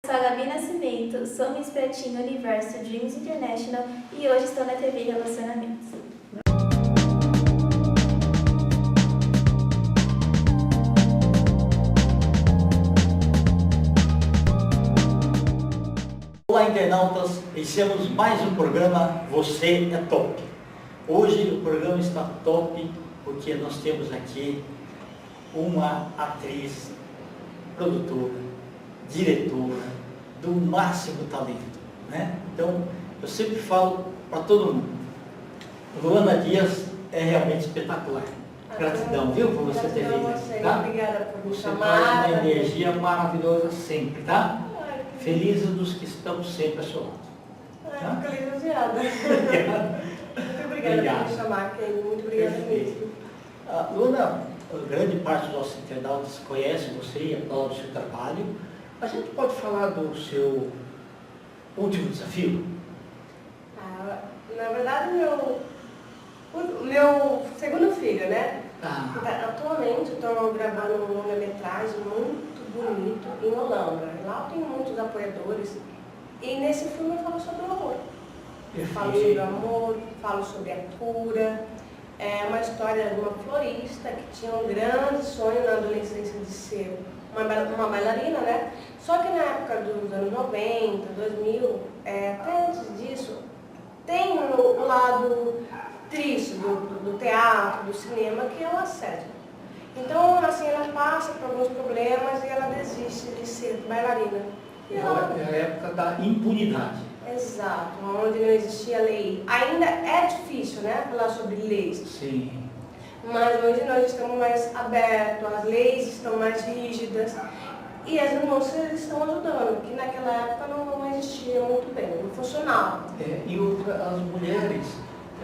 Sou a Gabi Nascimento, sou Miss Pratinha Universo Dreams International e hoje estou na TV Relacionamentos. Olá, internautas! Iniciamos mais um programa Você é Top. Hoje o programa está top porque nós temos aqui uma atriz, produtora, diretora do máximo talento, né? Então, eu sempre falo para todo mundo, Luana Dias é realmente espetacular. Gratidão, viu, por você ter vindo aqui, tá? Obrigada por me Você chamar. traz uma energia maravilhosa sempre, tá? Felizes dos que estão sempre ao seu lado. Fico lisonjeada. Muito obrigada por me chamar, Kenny. Muito obrigada mesmo. Luana, grande parte dos nossos internautas conhece você e aplaude o seu trabalho. A gente pode falar do seu último desafio? Na verdade, meu segundo filho, né? Atualmente, estou gravando uma longa-metragem muito bonito em Holambra. Lá eu tenho muitos apoiadores. E nesse filme eu falo sobre o amor. Falo sobre o amor, falo sobre a cura. É uma história de uma florista que tinha um grande sonho na adolescência de ser uma bailarina, né? Só que na época dos anos 90, 2000, até antes disso, tem o lado triste do teatro, do cinema, que é o assédio. Então, assim, ela passa por alguns problemas e ela desiste de ser bailarina. É a época da impunidade. Exato, onde não existia lei. Ainda é difícil, né, falar sobre leis. Sim. Mas hoje nós estamos mais abertos, as leis estão mais rígidas e as moças estão ajudando, que naquela época não existia muito bem, não funcionava. E as mulheres,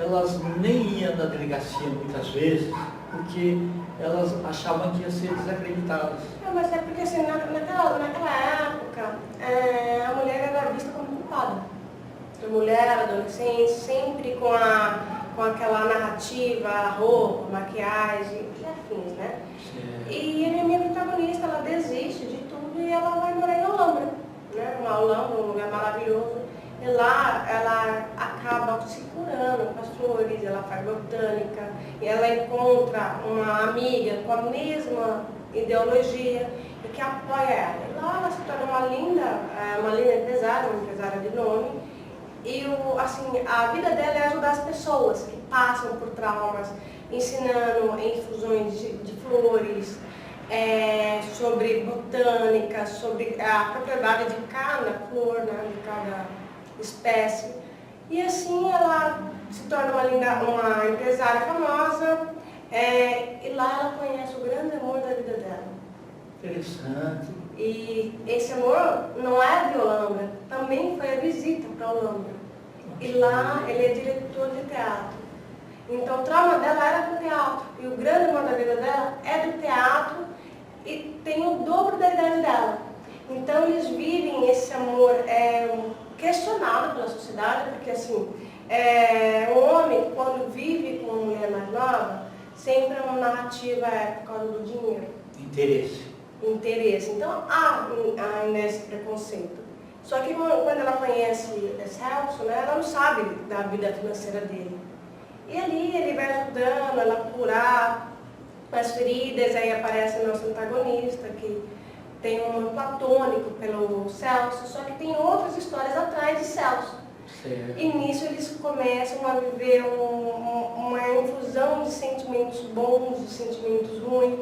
elas nem iam na delegacia muitas vezes, porque elas achavam que iam ser desacreditadas. Mas é porque assim, naquela época, a mulher era vista como culpada. A mulher, adolescente, sempre com aquela narrativa, roupa, maquiagem e afins, né? Sim. E a minha protagonista, ela desiste de tudo e ela vai morar em Holambra, né? Uma Holambra, um lugar maravilhoso. E lá ela acaba se curando com as flores, ela faz botânica, e ela encontra uma amiga com a mesma ideologia e que apoia ela. E lá ela se torna uma linda empresária de nome. E assim, a vida dela é ajudar as pessoas que passam por traumas, ensinando infusões de flores, sobre botânica, sobre a propriedade de cada flor, né, de cada espécie. E assim ela se torna uma empresária famosa, e lá ela conhece o grande amor da vida dela. Interessante. E esse amor não é de Holambra, também foi a visita para Holambra. E lá ele é diretor de teatro. Então o trauma dela era com o teatro. E o grande amor da vida dela é do teatro e tem o dobro da idade dela. Então eles vivem esse amor questionado pela sociedade, porque assim, o homem quando vive com uma mulher mais nova, sempre uma narrativa por causa do dinheiro. Interesse. Então há ainda esse preconceito. Só que quando ela conhece Celso, né, ela não sabe da vida financeira dele. E ali ele vai ajudando ela a curar as feridas, aí aparece a nossa antagonista, que tem um amor platônico pelo Celso, só que tem outras histórias atrás de Celso. Certo. E nisso eles começam a viver uma infusão de sentimentos bons, de sentimentos ruins.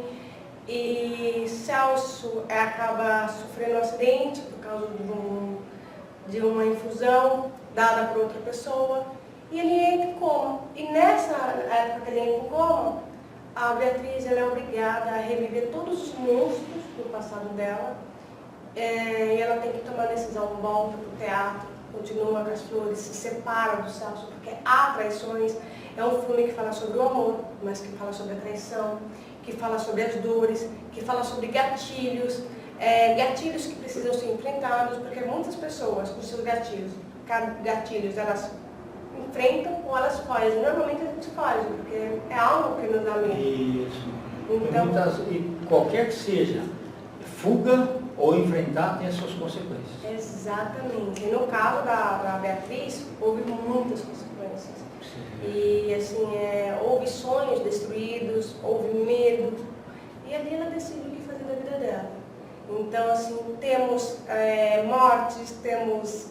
E Celso acaba sofrendo um acidente por causa de uma infusão dada por outra pessoa e ele entra em coma. E nessa época que ele entra em coma, a Beatriz ela é obrigada a reviver todos os monstros do passado dela, e ela tem que tomar a decisão, volta para o teatro, continua com as flores, se separa do Celso porque há traições. É um filme que fala sobre o amor, mas que fala sobre a traição, que fala sobre as dores, que fala sobre gatilhos, gatilhos que precisam ser enfrentados, porque muitas pessoas com seus gatilhos, elas enfrentam ou elas fogem. Normalmente a gente foge, porque é algo que nos dá medo. Isso. Então, E qualquer que seja, fuga ou enfrentar tem as suas consequências. Exatamente. E no caso da Beatriz, houve muitas consequências. E assim, houve sonhos destruídos, houve medo, e ali ela decidiu o que fazer da vida dela. Então, assim, temos mortes, temos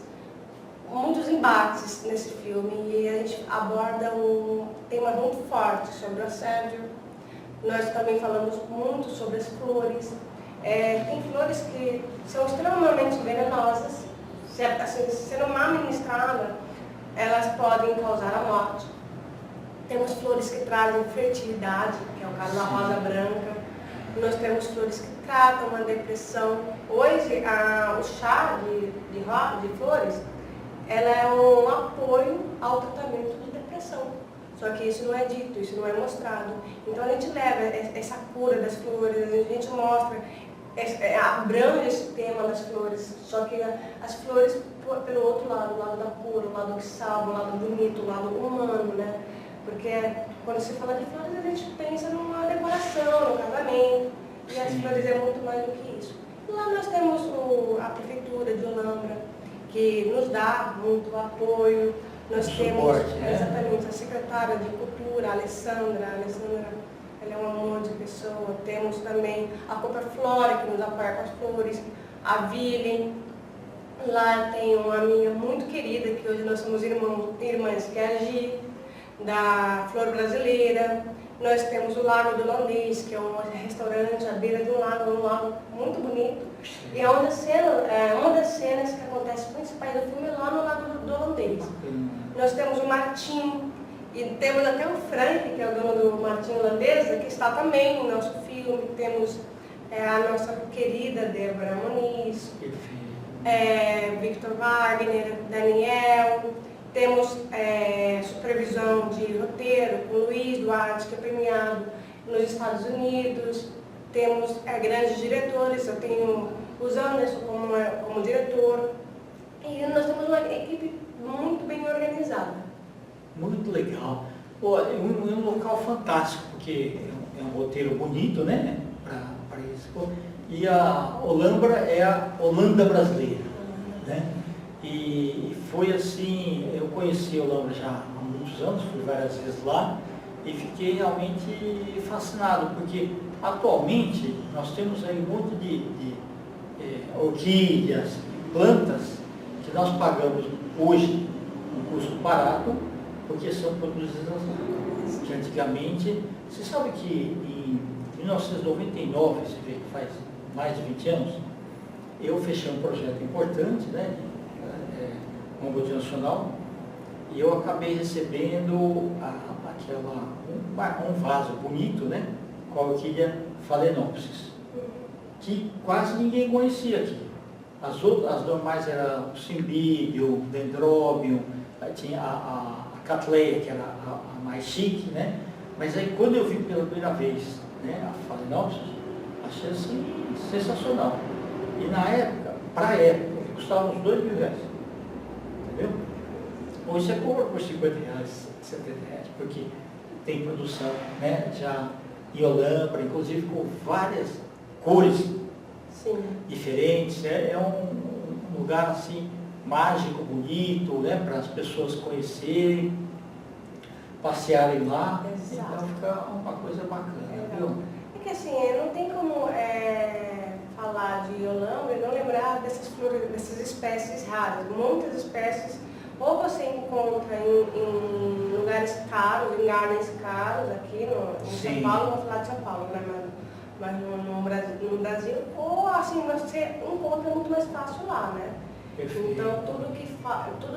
muitos embates nesse filme, e a gente aborda um tema muito forte sobre o assédio. Nós também falamos muito sobre as flores. Tem flores que são extremamente venenosas, sendo mal ministradas, elas podem causar a morte. Temos flores que trazem fertilidade, que é o caso da rosa branca. Nós temos flores que tratam a depressão. Hoje, o chá de flores, ela é um apoio ao tratamento de depressão. Só que isso não é dito, isso não é mostrado. Então a gente leva essa cura das flores, a gente mostra, abrange esse tema das flores. Só que as flores, pelo outro lado, o lado da cura, o lado que salva, o lado bonito, o lado humano, né? Porque quando se fala de flores, a gente pensa numa decoração, no casamento, e as flores é muito mais do que isso. E lá nós temos a Prefeitura de Olambra, que nos dá muito apoio. Nós temos suporte, né? Exatamente a secretária de Cultura, a Alessandra, ela é um amor de pessoa. Temos também a Cooper Flora, que nos apoia com as flores, a Ville. Lá tem uma amiga muito querida, que hoje nós somos irmãs, que é a Gi, da Flor Brasileira. Nós temos o Lago do Holandês, que é um restaurante à beira de um lago muito bonito. E é uma das cenas que acontece principais do filme é lá no Lago do Holandês. Nós temos o Martim, e temos até o Frank, que é o dono do Martim Holandesa, que está também no nosso filme. Temos a nossa querida Débora Muniz, Victor Wagner, Daniel. Temos supervisão de roteiro com Luiz Duarte, que é premiado nos Estados Unidos. Temos grandes diretores, eu tenho os Anderson como diretor. E nós temos uma equipe muito bem organizada. Muito legal. Pô, é um local fantástico, porque é um roteiro bonito, né? Para isso. E a Olambra é a Holanda brasileira, né? E foi assim, eu conheci a Olambra já há muitos anos, fui várias vezes lá e fiquei realmente fascinado, porque atualmente nós temos aí um monte de orquídeas, plantas que nós pagamos hoje um custo barato, porque são produzidas lá. Que antigamente, você sabe que em 1999, você vê que faz mais de 20 anos, eu fechei um projeto importante, né? Uma multinacional, e eu acabei recebendo um vaso bonito, né, com a orquídea Phalaenopsis, que quase ninguém conhecia aqui. As normais eram o Cymbidium, o Dendrobium, tinha a Cattleya, que era a mais chique, né, mas aí quando eu vi pela primeira vez, né, a Phalaenopsis, achei assim sensacional. E na época, para a época, custava uns R$2.000. Entendeu? Hoje você compra por R$50, R$70, porque tem produção, né, já em Olambra, inclusive com várias cores diferentes. É um lugar assim mágico, bonito, né, para as pessoas conhecerem, passearem lá. Exato. Então fica uma coisa bacana, viu? É que assim, não tem como falar de Olambra e não lembrar dessas flores, dessas espécies raras. Muitas espécies ou você encontra em lugares caros, em gardens caros aqui em São Paulo, vamos falar de São Paulo, né? Mas no Brasil, ou assim, você encontra muito mais fácil lá, né? Perfeito. Então tudo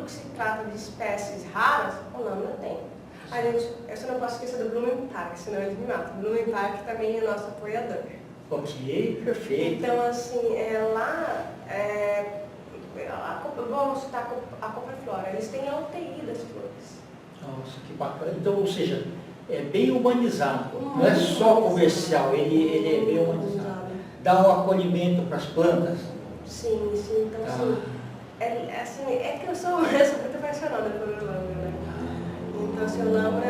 que se trata de espécies raras, Olambra tem. Eu só não posso esquecer do Blumenpark, senão eles me matam. Blumenpark também é nosso apoiador. Ok, perfeito. Então, assim, lá, vamos citar a Cooper Flora, eles têm a UTI das flores. Nossa, que bacana. Então, ou seja, é bem humanizado, não é só comercial, ele é bem humanizado. Dá um acolhimento para as plantas. Sim, então, é que eu sou muito apaixonada pelo Olambra, né? Então, assim, Olambra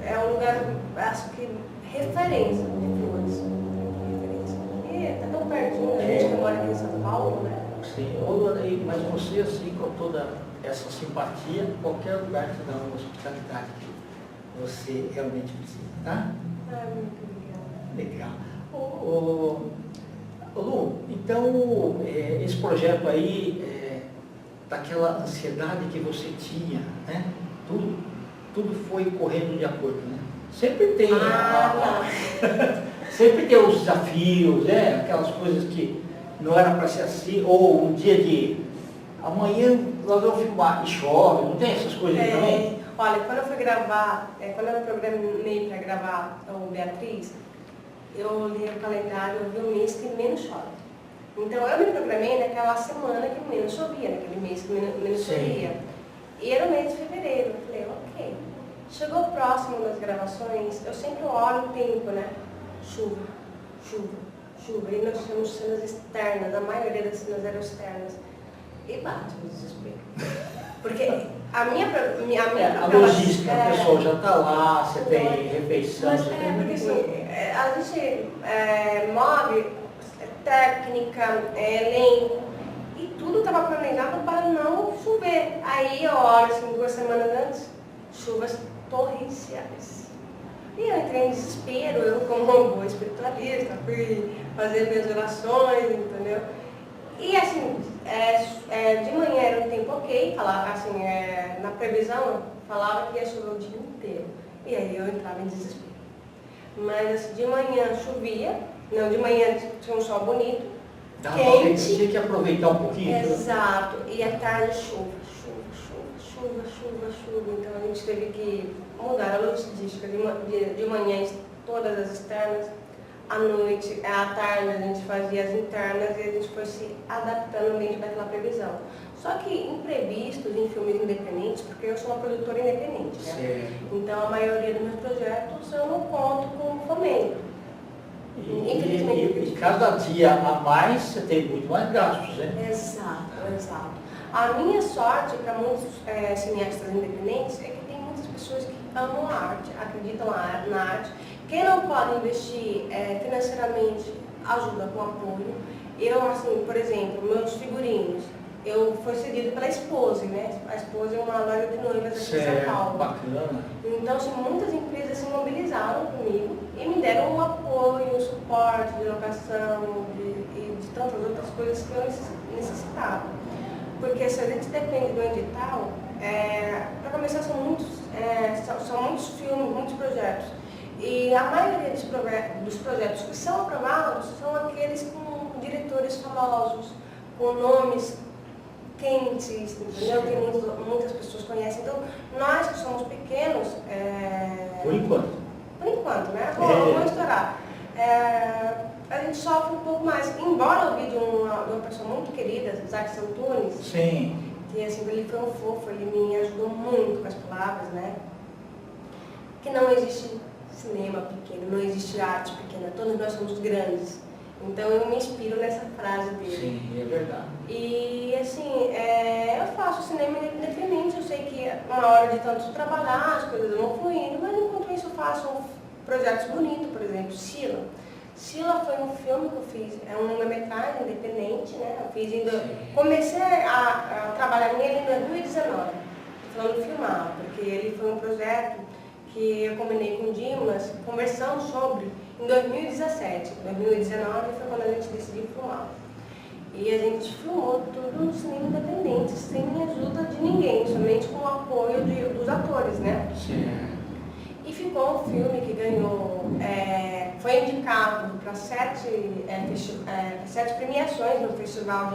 é um lugar, acho que, referência de flores. E tá tão pertinho, a gente mora aqui em São Paulo, né? Sim, mas você, assim, com toda essa simpatia, qualquer lugar que dá uma hospitalidade que você realmente precisa, tá? Muito obrigada. Legal. Lu, então, esse projeto aí, daquela ansiedade que você tinha, né? Tudo foi correndo de acordo, né? Sempre tem, sempre tem os desafios, né? Aquelas coisas que não era para ser assim, ou um dia de amanhã nós vamos filmar e chove, não tem essas coisas aí também? Olha, quando eu fui gravar, quando eu programei para gravar o Beatriz, eu li o calendário, eu vi o mês que menos chove. Então eu me programei naquela semana que menos chovia, naquele mês que menos chovia. E era o mês de fevereiro. Eu falei, ok. Chegou próximo das gravações, eu sempre olho o tempo, né? Chuva, chuva, chuva. E nós tínhamos cenas externas, a maioria das cenas eram externas. E bate no desespero. Porque a logística, a pessoa já está lá, você tem refeição, mas, você tem porque muita coisa. assim, a gente move técnica, elenco, e tudo estava planejado para não chover. Aí eu olho assim, 2 semanas antes, chuvas torrenciais. E eu entrei em desespero, eu como uma boa espiritualista, fui fazer minhas orações, entendeu? E assim, de manhã era um tempo ok, falava, assim, na previsão falava que ia chover o dia inteiro. E aí eu entrava em desespero. Mas assim, de manhã chovia, não, de manhã tinha um sol bonito, quente. Tinha que aproveitar um pouquinho. Exato. E à tarde chuva. Então a gente teve que mudar a logística. De manhã todas as externas, à noite, à tarde a gente fazia as internas e a gente foi se adaptando dentro daquela previsão. Só que imprevistos em filmes independentes, porque eu sou uma produtora independente, né? Certo. Então a maioria dos meus projetos eu não conto com fomento. E cada dia a mais você tem muito mais gastos, né? Exato. A minha sorte para muitos cineastas independentes é que tem muitas pessoas que amam a arte, acreditam na arte. Quem não pode investir financeiramente ajuda com apoio. Eu, assim, por exemplo, meus figurinos, foi cedido pela esposa, né? A esposa é uma loja de noivas aqui em São Paulo. Bacana. Então, assim, muitas empresas se mobilizaram comigo e me deram um apoio, um suporte de locação e de tantas outras coisas que eu necessitava. Porque se a gente depende do edital, para começar são muitos filmes, muitos projetos. E a maioria dos projetos que são aprovados são aqueles com diretores famosos, com nomes quentes, entendeu? Que muitas pessoas conhecem. Então, nós que somos pequenos... Por enquanto. Por enquanto, né? Vamos estourar. A gente sofre um pouco mais. Embora eu vi de uma pessoa muito querida, Zack Antunes, Sim. que assim, ele foi um fofo, ele me ajudou muito com as palavras, né? Que não existe cinema pequeno, não existe arte pequena, todos nós somos grandes. Então eu me inspiro nessa frase dele. Sim, é verdade. E assim, eu faço cinema independente, eu sei que uma hora de tanto trabalhar, as coisas vão fluindo, mas enquanto isso eu faço projetos bonitos, por exemplo, Sila. Sila foi um filme que eu fiz, é um longa-metragem independente, né? Eu fiz comecei a trabalhar nele em 2019, falando filmar, porque ele foi um projeto que eu combinei com o Dimas, conversando sobre em 2017. 2019 foi quando a gente decidiu filmar. E a gente filmou tudo no cinema independente, sem ajuda de ninguém, somente com o apoio dos atores, né? Sim. E ficou um filme que ganhou, foi indicado para 7 premiações no Festival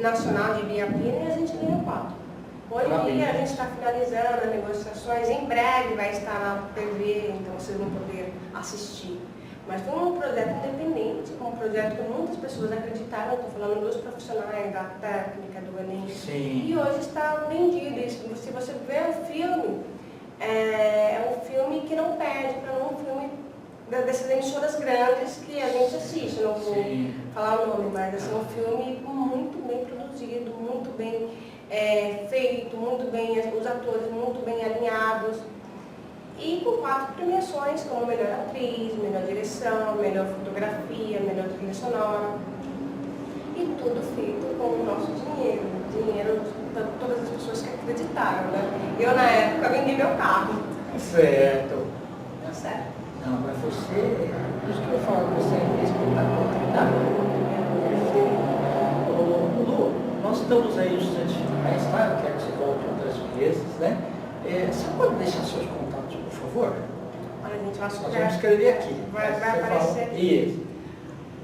Nacional de Ibiapina e a gente ganhou 4. Hoje em dia a gente está finalizando as negociações, em breve vai estar na TV, então vocês vão poder assistir. Mas foi um projeto independente, um projeto que muitas pessoas acreditaram, estou falando dos profissionais, da técnica, do elenco. Sim. E hoje está vendido. E se você vê o filme, é um filme que não perde para um filme dessas emissoras grandes que a gente assiste. Não vou falar o nome, mas é um filme muito bem produzido, muito bem feito, muito bem, os atores muito bem alinhados. E com 4 premiações, como melhor atriz, melhor direção, melhor fotografia, melhor trilha sonora. tudo feito com o nosso dinheiro. Dinheiro de todas as pessoas que acreditaram, né? Eu, na época, vendi meu carro. Certo. Deu certo. Não, mas você, isso que eu falo, você é espetacular, tá? Perfeito. Ô, Lu, nós estamos aí nos instantes finais, tá? Eu quero que você volte outras vezes, né? Você pode deixar seus contatos, por favor? Olha, gente, eu acho que Nós vamos escrever aqui. vai Você aparecer fala- aqui. Isso.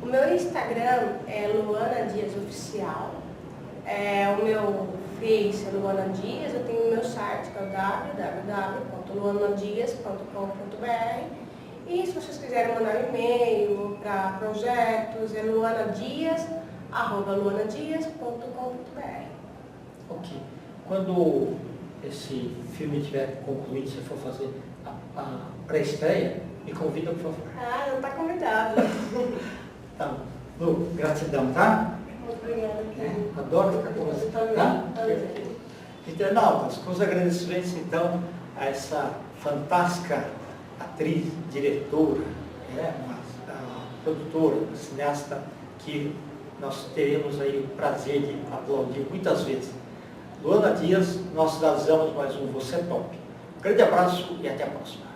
O meu Instagram é Luana Dias Oficial. O meu Face é Luana Dias. Eu tenho o meu site que é o www.luanadias.com.br. E se vocês quiserem mandar um e-mail para projetos, é luanadias@luanadias.com.br. Ok. Quando esse filme tiver concluído, se for fazer a pré-estreia, me convida, por favor. Ah, não está convidado. Tá. Lu, gratidão, tá? Muito obrigada. Adoro ficar com você, tá? Internautas, com os agradecimentos, então, a essa fantástica atriz, diretora, a produtora, a cineasta, que nós teremos aí o prazer de aplaudir muitas vezes. Luana Dias, nós finalizamos mais um Você é Top. Um grande abraço e até a próxima.